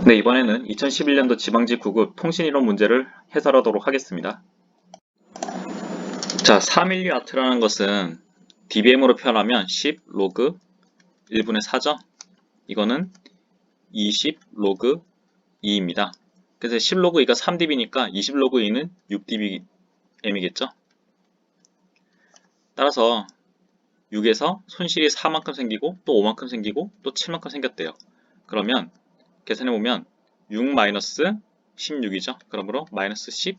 네, 이번에는 2011년도 지방직 9급 통신이론 문제를 해설하도록 하겠습니다. 자, 312 아트라는 것은 dBm으로 표현하면 10 로그 1분의 4죠. 이거는 20 로그 2입니다. 그래서 10 로그 2가 3dB니까 20 로그 2는 6dBm이겠죠. 따라서 6에서 손실이 4만큼 생기고 또 5만큼 생기고 또 7만큼 생겼대요. 그러면 계산해보면 6-16이죠. 그러므로 마이너스 10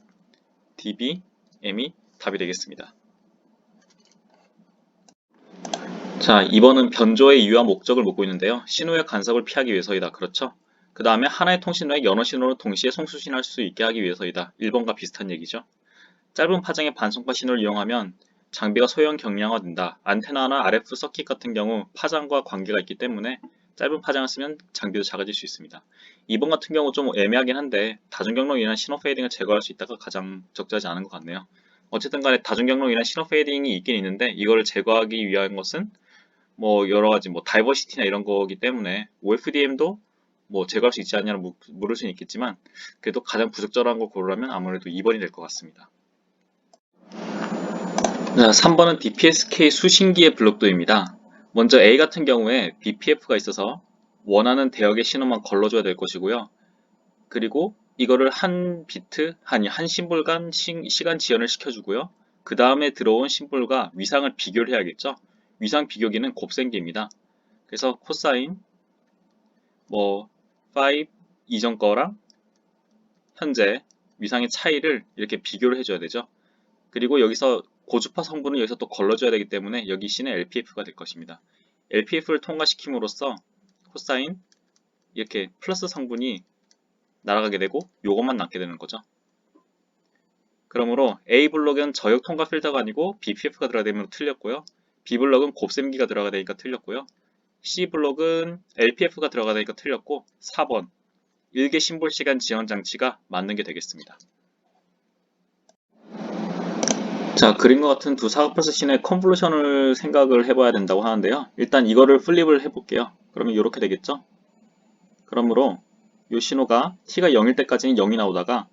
dBm이 답이 되겠습니다. 자, 2번은 변조의 이유와 목적을 묻고 있는데요. 신호의 간섭을 피하기 위해서이다. 그렇죠? 그 다음에 하나의 통신로에 여러 신호를 동시에 송수신할 수 있게 하기 위해서이다. 1번과 비슷한 얘기죠. 짧은 파장의 반송파 신호를 이용하면 장비가 소형 경량화된다. 안테나나 RF 서킷 같은 경우 파장과 관계가 있기 때문에 짧은 파장을 쓰면 장비도 작아질 수 있습니다. 2번 같은 경우 좀 애매하긴 한데 다중경로로 인한 신호 페이딩을 제거할 수 있다가 가장 적절하지 않은 것 같네요. 어쨌든 간에 다중경로로 인한 신호 페이딩이 있긴 있는데 이걸 제거하기 위한 것은 뭐 여러가지 뭐 다이버시티나 이런 거기 때문에 OFDM도 뭐 제거할 수 있지 않냐는 물을 수는 있겠지만 그래도 가장 부적절한 걸 고르라면 아무래도 2번이 될 것 같습니다. 자, 3번은 DPSK 수신기의 블록도입니다. 먼저 A 같은 경우에 BPF가 있어서 원하는 대역의 신호만 걸러줘야 될 것이고요. 그리고 이거를 한 비트, 한 심볼간 시간 지연을 시켜주고요. 그 다음에 들어온 심볼과 위상을 비교를 해야겠죠. 위상 비교기는 곱셈기입니다. 그래서 코사인 뭐 5 이전 거랑 현재 위상의 차이를 이렇게 비교를 해줘야 되죠. 그리고 여기서 고주파 성분을 여기서 또 걸러줘야 되기 때문에 여기 C는 LPF가 될 것입니다. LPF를 통과시킴으로써 코사인 이렇게 플러스 성분이 날아가게 되고 요것만 남게 되는 거죠. 그러므로 A 블록은 저역 통과 필터가 아니고 BPF가 들어가야 되면 틀렸고요. B 블록은 곱셈기가 들어가야 되니까 틀렸고요. C 블록은 LPF가 들어가야 되니까 틀렸고 4번 일개 심볼 시간 지연 장치가 맞는 게 되겠습니다. 자, 그림과 같은 두 사각 프로세싱의 컨볼루션을 생각을 해봐야 된다고 하는데요. 일단 이거를 플립을 해볼게요. 그러면 이렇게 되겠죠? 그러므로 이 신호가 t가 0일 때까지는 0이 나오다가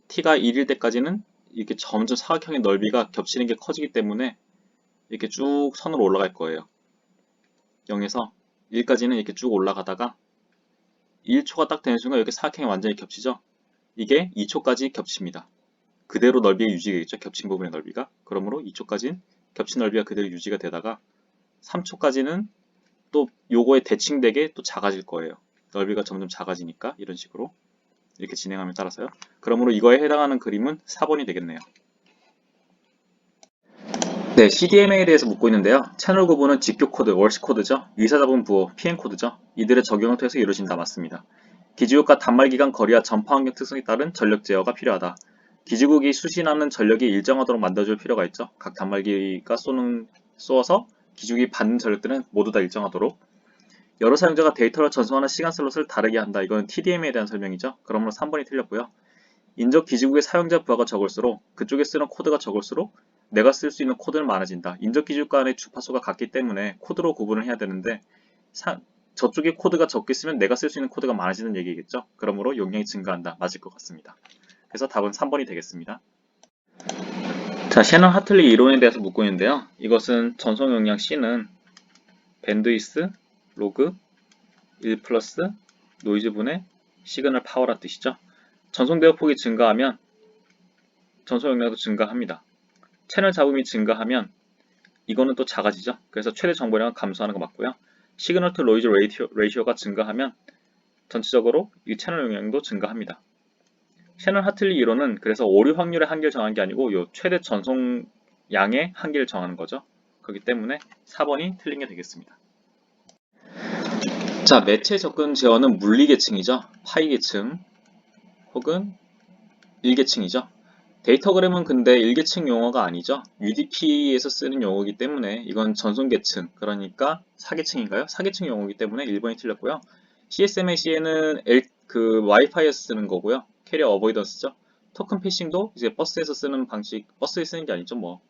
t가 1일 때까지는 이렇게 점점 사각형의 넓이가 겹치는 게 커지기 때문에 이렇게 쭉 선으로 올라갈 거예요. 0에서 1까지는 이렇게 쭉 올라가다가 1초가 딱 되는 순간 이렇게 사각형이 완전히 겹치죠? 이게 2초까지 겹칩니다. 그대로 넓이가 유지되겠죠? 겹친 부분의 넓이가. 그러므로 2초까지는 겹친 넓이가 그대로 유지가 되다가 3초까지는 또 요거에 대칭되게 또 작아질 거예요. 넓이가 점점 작아지니까 이런 식으로 이렇게 진행하면 따라서요. 그러므로 이거에 해당하는 그림은 4번이 되겠네요. 네, CDMA에 대해서 묻고 있는데요. 채널 구분은 직교 코드, 월시 코드죠. 위사잡은 부호, PM 코드죠. 이들의 적용을 통해서 이루어진다. 맞습니다. 기지국과 단말기간 거리와 전파 환경 특성에 따른 전력 제어가 필요하다. 기지국이 수신하는 전력이 일정하도록 만들어줄 필요가 있죠. 각 단말기가 쏘어서 기지국이 받는 전력들은 모두 다 일정하도록. 여러 사용자가 데이터를 전송하는 시간 슬롯을 다르게 한다. 이건 TDM에 대한 설명이죠. 그러므로 3번이 틀렸고요. 인적 기지국의 사용자 부하가 적을수록 그쪽에 쓰는 코드가 적을수록 내가 쓸 수 있는 코드는 많아진다. 인적 기지국 간의 주파수가 같기 때문에 코드로 구분을 해야 되는데 저쪽에 코드가 적게 쓰면 내가 쓸 수 있는 코드가 많아지는 얘기겠죠. 그러므로 용량이 증가한다. 맞을 것 같습니다. 그래서 답은 3번이 되겠습니다. 자, 셰넌 하틀리 이론에 대해서 묻고 있는데요. 이것은 전송 용량 C는 밴드위스 로그 1 플러스 노이즈 분의 시그널 파워란 뜻이죠. 전송 대역 폭이 증가하면 전송 용량도 증가합니다. 채널 잡음이 증가하면 이거는 또 작아지죠. 그래서 최대 정보량은 감소하는 거 맞고요. 시그널 투 노이즈 레이시오가 증가하면 전체적으로 이 채널 용량도 증가합니다. 셰넌 하틀리 이론은 그래서 오류 확률의 한계를 정하는 게 아니고 요 최대 전송량의 한계를 정하는 거죠. 그렇기 때문에 4번이 틀린 게 되겠습니다. 자, 매체 접근 제어는 물리계층이죠. 파이계층 혹은 1계층이죠. 데이터그램은 근데 1계층 용어가 아니죠. UDP에서 쓰는 용어이기 때문에 이건 전송계층, 그러니까 4계층인가요? 4계층 용어이기 때문에 1번이 틀렸고요. CSMAC는 와이파이에서 쓰는 거고요. 캐리어 어보이던스죠. 토큰 패싱도 이제 버스에서 쓰는 방식, 버스에 쓰는 게 아니죠. 뭐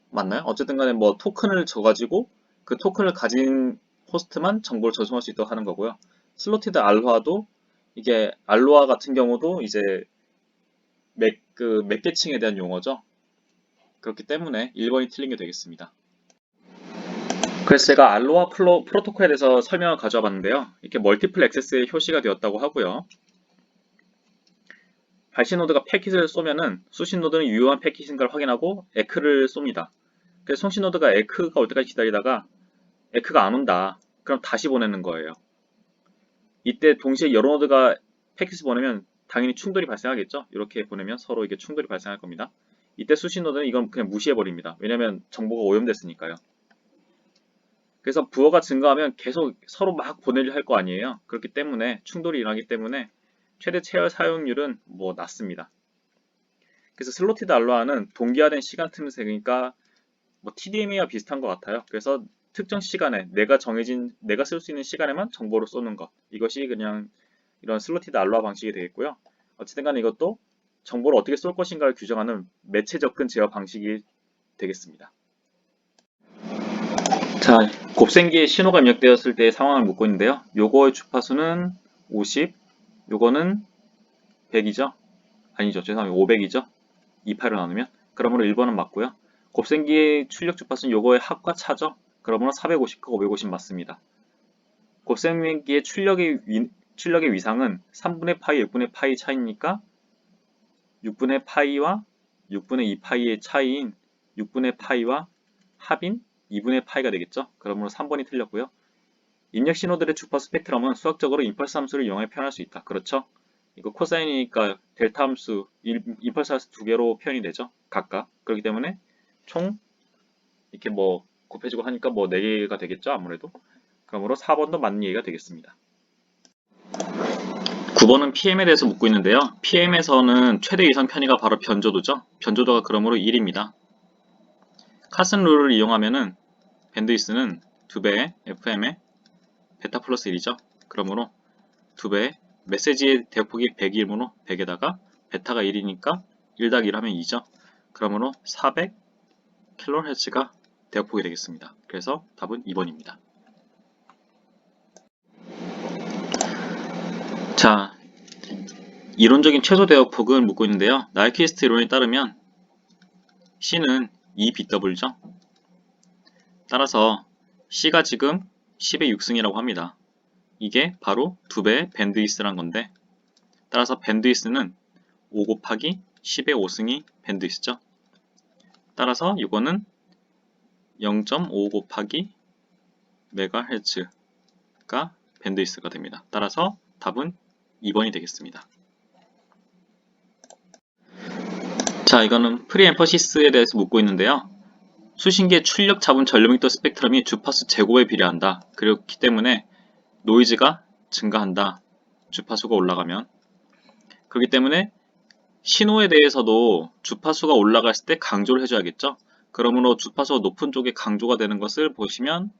맞나요? 어쨌든 간에 뭐 토큰을 줘가지고 그 토큰을 가진 호스트만 정보를 전송할 수 있도록 하는 거고요. 슬로티드 알로하도 이게 알로하 같은 경우도 이제 맥 계층에 대한 용어죠. 그렇기 때문에 1번이 틀린 게 되겠습니다. 그래서 제가 알로하 프로토콜에 대해서 설명을 가져와 봤는데요. 이렇게 멀티플 액세스의 효시가 되었다고 하고요. 발신 노드가 패킷을 쏘면은 수신 노드는 유효한 패킷인가를 확인하고 에크를 쏩니다. 그래서 송신 노드가 에크가 올 때까지 기다리다가 에크가 안 온다. 그럼 다시 보내는 거예요. 이때 동시에 여러 노드가 패킷을 보내면 당연히 충돌이 발생하겠죠. 이렇게 보내면 서로 이게 충돌이 발생할 겁니다. 이때 수신 노드는 이건 그냥 무시해버립니다. 왜냐면 정보가 오염됐으니까요. 그래서 부호가 증가하면 계속 서로 막 보내려 할 거 아니에요. 그렇기 때문에 충돌이 일어나기 때문에 최대 체열 사용률은 뭐 낮습니다. 그래서 슬로티드 알로하는 동기화된 시간 틈새, 그러니까 뭐 TDMA와 비슷한 것 같아요. 그래서 특정 시간에 내가 쓸 수 있는 시간에만 정보를 쏘는 것, 이것이 그냥 이런 슬로티드 알로하 방식이 되겠고요. 어쨌든 간에 이것도 정보를 어떻게 쏠 것인가를 규정하는 매체 접근 제어 방식이 되겠습니다. 자, 곱셈기에 신호가 입력되었을 때의 상황을 묻고 있는데요. 요거의 주파수는 50, 요거는 100이죠? 아니죠. 죄송합니다. 500이죠? 28로 나누면. 그러므로 1번은 맞고요. 곱셈기의 출력 주파수는 요거의 합과 차죠? 그러므로 450과 550 맞습니다. 곱셈기의 출력의 위상은 3분의 파이, 6분의 파이 차이니까 6분의 파이와 6분의 2파이의 차이인 6분의 파이와 합인 2분의 파이가 되겠죠? 그러므로 3번이 틀렸고요. 입력 신호들의 주파수 스펙트럼은 수학적으로 임펄스 함수를 이용해 표현할 수 있다. 그렇죠? 이거 코사인이니까 델타 함수, 임펄스 함수 두 개로 표현이 되죠. 각각. 그렇기 때문에 총 이렇게 뭐 곱해지고 하니까 뭐 4개가 되겠죠. 아무래도. 그러므로 4번도 맞는 얘기가 되겠습니다. 9번은 PM에 대해서 묻고 있는데요. PM에서는 최대 이상 편의가 바로 변조도죠. 변조도가 그러므로 1입니다. 카슨 룰을 이용하면은 밴드위스는 2배 FM의 베타 플러스 1이죠. 그러므로 2배 메시지의 대역폭이 100이므로 100에다가 베타가 1이니까 1 더하기 1 하면 2죠. 그러므로 400kHz가 대역폭이 되겠습니다. 그래서 답은 2번입니다. 자, 이론적인 최소 대역폭은 묻고 있는데요. 나이퀴스트 이론에 따르면 C는 2BW죠. 따라서 C가 지금 10의 6승이라고 합니다. 이게 바로 2배의 밴드위스란 건데, 따라서 밴드위스는 5 곱하기 10의 5승이 밴드위스죠. 따라서 이거는 0.5 곱하기 메가헤르츠가 밴드위스가 됩니다. 따라서 답은 2번이 되겠습니다. 자, 이거는 프리엠퍼시스에 대해서 묻고 있는데요. 수신기의 출력 잡음 전류믹도 스펙트럼이 주파수 제곱에 비례한다. 그렇기 때문에 노이즈가 증가한다. 주파수가 올라가면. 그렇기 때문에 신호에 대해서도 주파수가 올라갔을 때 강조를 해줘야겠죠. 그러므로 주파수가 높은 쪽에 강조가 되는 것을 보시면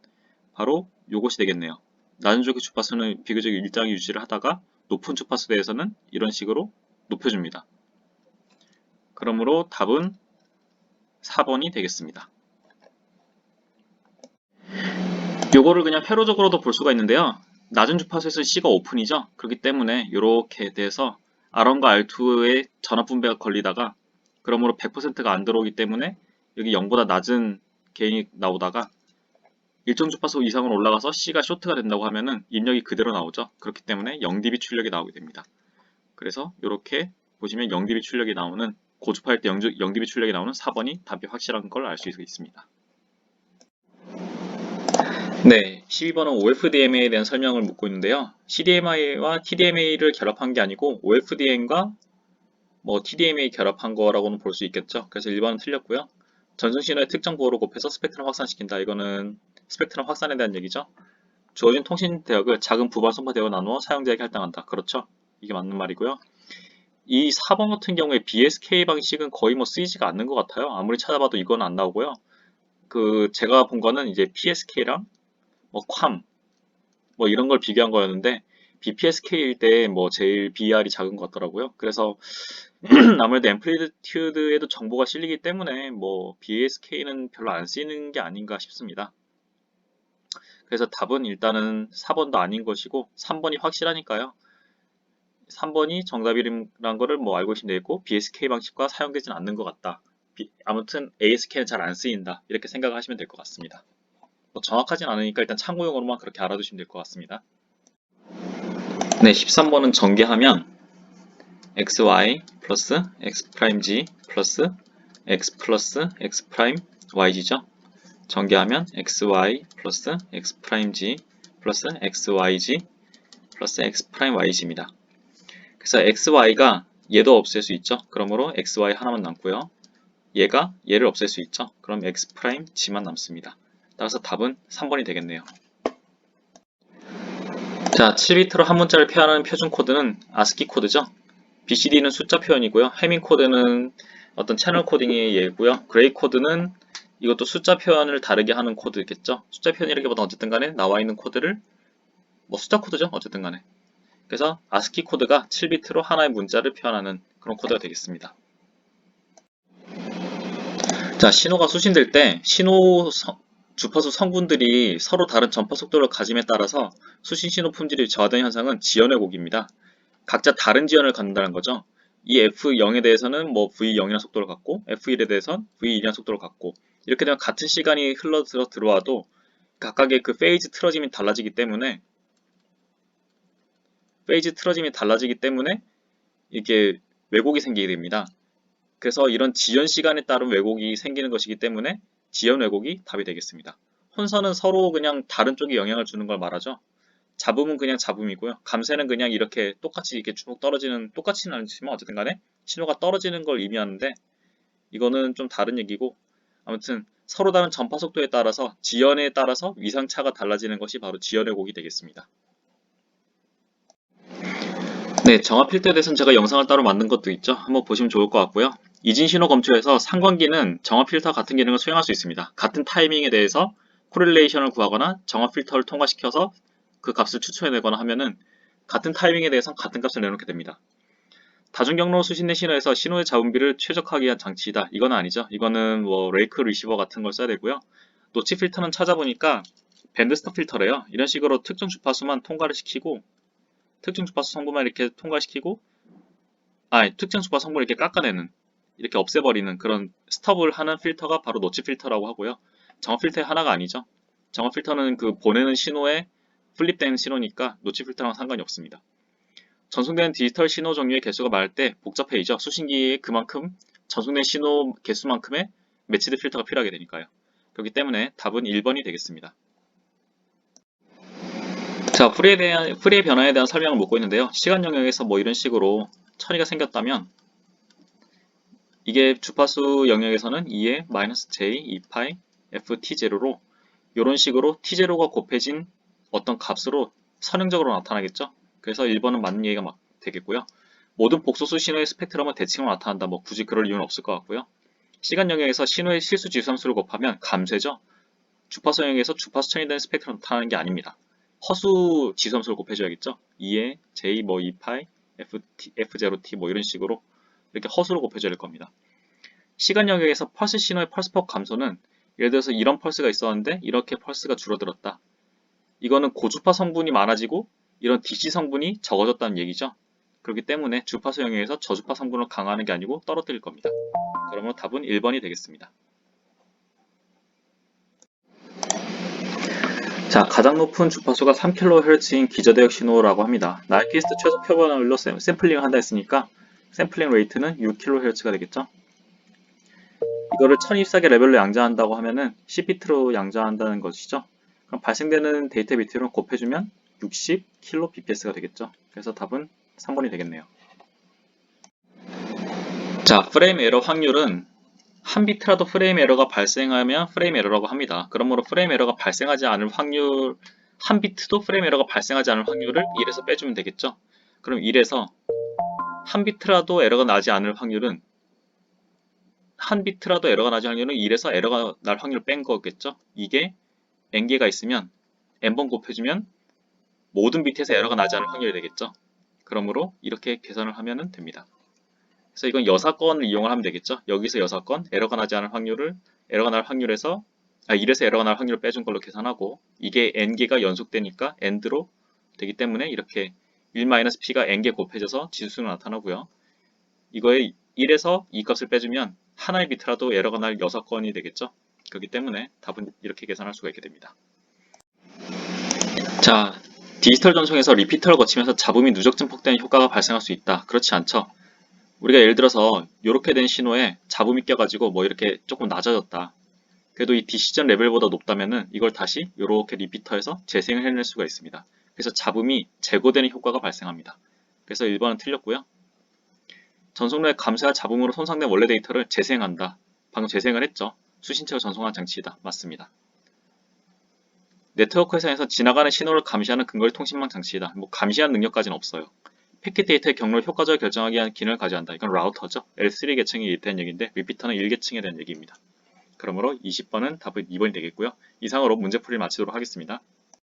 바로 이것이 되겠네요. 낮은 쪽의 주파수는 비교적 일정히 유지를 하다가 높은 주파수에 대해서는 이런 식으로 높여줍니다. 그러므로 답은 4번이 되겠습니다. 요거를 그냥 회로적으로도 볼 수가 있는데요. 낮은 주파수에서 C가 오픈이죠. 그렇기 때문에 이렇게 돼서 R1과 R2의 전압 분배가 걸리다가 그러므로 100%가 안 들어오기 때문에 여기 0보다 낮은 게인이 나오다가 일정 주파수 이상으로 올라가서 C가 쇼트가 된다고 하면은 입력이 그대로 나오죠. 그렇기 때문에 0dB 출력이 나오게 됩니다. 그래서 이렇게 보시면 0dB 출력이 나오는 고주파일 때 0dB 출력이 나오는 4번이 답이 확실한 걸 알 수 있습니다. 네, 12번은 OFDMA에 대한 설명을 묻고 있는데요. CDMA와 TDMA를 결합한 게 아니고 OFDM과 뭐 TDMA 결합한 거라고는 볼 수 있겠죠. 그래서 1번은 틀렸고요. 전송신호의 특정 보호로 곱해서 스펙트럼 확산시킨다. 이거는 스펙트럼 확산에 대한 얘기죠. 주어진 통신 대역을 작은 부발 선파 대역으로 나누어 사용자에게 할당한다. 그렇죠. 이게 맞는 말이고요. 이 4번 같은 경우에 BSK 방식은 거의 뭐 쓰이지가 않는 것 같아요. 아무리 찾아봐도 이건 안 나오고요. 제가 본 거는 이제 PSK랑 뭐 괌, 뭐 이런 걸 비교한 거였는데 BPSK일 때 뭐 제일 BR이 작은 것 같더라고요. 그래서 아무래도 앰플리튜드에도 정보가 실리기 때문에 뭐 BSK는 별로 안 쓰이는 게 아닌가 싶습니다. 그래서 답은 일단은 4번도 아닌 것이고 3번이 확실하니까요. 3번이 정답이란 거를 뭐 알고 계시면 되겠고 BSK 방식과 사용되진 않는 것 같다. 아무튼 ASK는 잘 안 쓰인다. 이렇게 생각하시면 될 것 같습니다. 뭐 정확하진 않으니까 일단 참고용으로만 그렇게 알아두시면 될 것 같습니다. 네, 13번은 전개하면 xy 플러스 x'g 플러스 x 플러스 x 프라임 yg죠. 전개하면 xy 플러스 x'g 플러스 xyg 플러스 x 프라임 yg입니다. 그래서 xy가 얘도 없앨 수 있죠. 그러므로 xy 하나만 남고요. 얘가 얘를 없앨 수 있죠. 그럼 x 프라임 g만 남습니다. 따라서 답은 3번이 되겠네요. 자, 7비트로 한 문자를 표현하는 표준 코드는 ASCII 코드죠. BCD는 숫자 표현이고요. 해밍 코드는 어떤 채널 코딩의 예고요. 그레이 코드는 이것도 숫자 표현을 다르게 하는 코드겠죠. 숫자 표현이라기보다 어쨌든 간에 나와 있는 코드를 뭐 숫자 코드죠. 어쨌든 간에. 그래서 ASCII 코드가 7비트로 하나의 문자를 표현하는 그런 코드가 되겠습니다. 자, 신호가 수신될 때 주파수 성분들이 서로 다른 전파 속도를 가짐에 따라서 수신 신호 품질이 저하되는 현상은 지연 왜곡입니다. 각자 다른 지연을 갖는다는 거죠. 이 F0에 대해서는 뭐 V0이라는 속도를 갖고 F1에 대해서는 V1이라는 속도를 갖고 이렇게 되면 같은 시간이 들어와도 각각의 그 페이즈 틀어짐이 달라지기 때문에 이게 왜곡이 생기게 됩니다. 그래서 이런 지연 시간에 따른 왜곡이 생기는 것이기 때문에 지연 왜곡이 답이 되겠습니다. 혼선은 서로 그냥 다른 쪽에 영향을 주는 걸 말하죠. 잡음은 그냥 잡음이고요. 감쇄는 그냥 이렇게 똑같이 이렇게 쭉 떨어지는, 똑같이는 아니지만 어쨌든 간에 신호가 떨어지는 걸 의미하는데 이거는 좀 다른 얘기고 아무튼 서로 다른 전파 속도에 따라서 지연에 따라서 위상차가 달라지는 것이 바로 지연 왜곡이 되겠습니다. 네, 정화 필터에 대해서는 제가 영상을 따로 만든 것도 있죠. 한번 보시면 좋을 것 같고요. 이진 신호 검출에서 상관기는 정화 필터 같은 기능을 수행할 수 있습니다. 같은 타이밍에 대해서 코릴레이션을 구하거나 정화 필터를 통과시켜서 그 값을 추출해내거나 하면은 같은 타이밍에 대해서 같은 값을 내놓게 됩니다. 다중경로 수신된 신호에서 신호의 잡음비를 최적화하기 위한 장치이다. 이건 아니죠. 이거는 뭐 레이크 리시버 같은 걸 써야 되고요. 노치 필터는 찾아보니까 밴드스톱 필터래요. 이런 식으로 특정 주파수만 통과를 시키고 특정 주파수 성분만 이렇게 통과시키고 특정 주파수 성분을 이렇게 깎아내는 이렇게 없애버리는 그런 스톱을 하는 필터가 바로 노치 필터라고 하고요. 정화 필터의 하나가 아니죠. 정화 필터는 그 보내는 신호에 플립된 신호니까 노치 필터랑 상관이 없습니다. 전송되는 디지털 신호 종류의 개수가 많을 때 복잡해지죠. 수신기에 그만큼 전송된 신호 개수만큼의 매치드 필터가 필요하게 되니까요. 그렇기 때문에 답은 1번이 되겠습니다. 자, 풀이의 변화에 대한 설명을 묻고 있는데요. 시간 영역에서 뭐 이런 식으로 처리가 생겼다면 이게 주파수 영역에서는 2의 -j 2파이 ft0로 이런 식으로 t0가 곱해진 어떤 값으로 선형적으로 나타나겠죠. 그래서 1번은 맞는 얘기가 되겠고요. 모든 복소수 신호의 스펙트럼은 대칭으로 나타난다. 뭐 굳이 그럴 이유는 없을 것 같고요. 시간 영역에서 신호의 실수 지수함수를 곱하면 감쇄죠. 주파수 영역에서 주파수천이 되는 스펙트럼 나타나는 게 아닙니다. 허수 지수함수를 곱해줘야겠죠. 2의 j 뭐 2파이 f0t 뭐 이런 식으로 이렇게 허수로 곱해줘야 될 겁니다. 시간 영역에서 펄스 신호의 펄스폭 감소는 예를 들어서 이런 펄스가 있었는데 이렇게 펄스가 줄어들었다. 이거는 고주파 성분이 많아지고 이런 DC 성분이 적어졌다는 얘기죠. 그렇기 때문에 주파수 영역에서 저주파 성분을 강화하는 게 아니고 떨어뜨릴 겁니다. 그러면 답은 1번이 되겠습니다. 자, 가장 높은 주파수가 3kHz인 기저대역 신호라고 합니다. 나이키스트 최소 표본을로 샘플링을 한다 했으니까 샘플링 레이트는 6kHz가 되겠죠. 이거를 1024개 레벨로 양자한다고 하면은 10비트로 양자한다는 것이죠. 그럼 발생되는 데이터 비트를 곱해주면 60kbps가 되겠죠. 그래서 답은 3번이 되겠네요. 자, 프레임 에러 확률은 한 비트라도 프레임 에러가 발생하면 프레임 에러라고 합니다. 그러므로 프레임 에러가 발생하지 않을 확률, 한 비트도 프레임 에러가 발생하지 않을 확률을 1에서 빼주면 되겠죠. 그럼 1에서 한 비트라도 에러가 나지 않을 확률은 1에서 에러가 날 확률을 뺀 거겠죠. 이게 n개가 있으면 n번 곱해주면 모든 비트에서 에러가 나지 않을 확률이 되겠죠. 그러므로 이렇게 계산을 하면 됩니다. 그래서 이건 여사건을 이용을 하면 되겠죠. 여기서 여사건, 에러가 나지 않을 확률을 에러가 날 확률에서 1에서 에러가 날 확률을 빼준 걸로 계산하고, 이게 n개가 연속되니까 end로 되기 때문에 이렇게 1-p가 n개 곱해져서 지수로 나타나고요. 이거에 1에서 2값을 빼주면 하나의 비트라도 에러가 날 6건이 되겠죠. 그렇기 때문에 답은 이렇게 계산할 수가 있게 됩니다. 자, 디지털 전송에서 리피터를 거치면서 잡음이 누적 증폭되는 효과가 발생할 수 있다. 그렇지 않죠? 우리가 예를 들어서 이렇게 된 신호에 잡음이 껴가지고 뭐 이렇게 조금 낮아졌다. 그래도 이 디시전 레벨보다 높다면은 이걸 다시 이렇게 리피터에서 재생을 해낼 수가 있습니다. 그래서 잡음이 제거되는 효과가 발생합니다. 그래서 1번은 틀렸고요. 전송로에 감소할 잡음으로 손상된 원래 데이터를 재생한다. 방금 재생을 했죠. 수신체로 전송한 장치이다. 맞습니다. 네트워크 회사에서 지나가는 신호를 감시하는 근거리 통신망 장치이다. 뭐 감시하는 능력까지는 없어요. 패킷 데이터의 경로를 효과적으로 결정하기 위한 기능을 가져간다. 이건 라우터죠. L3 계층에 대한 얘기인데 리피터는 1계층에 대한 얘기입니다. 그러므로 20번은 답은 2번이 되겠고요. 이상으로 문제풀이를 마치도록 하겠습니다.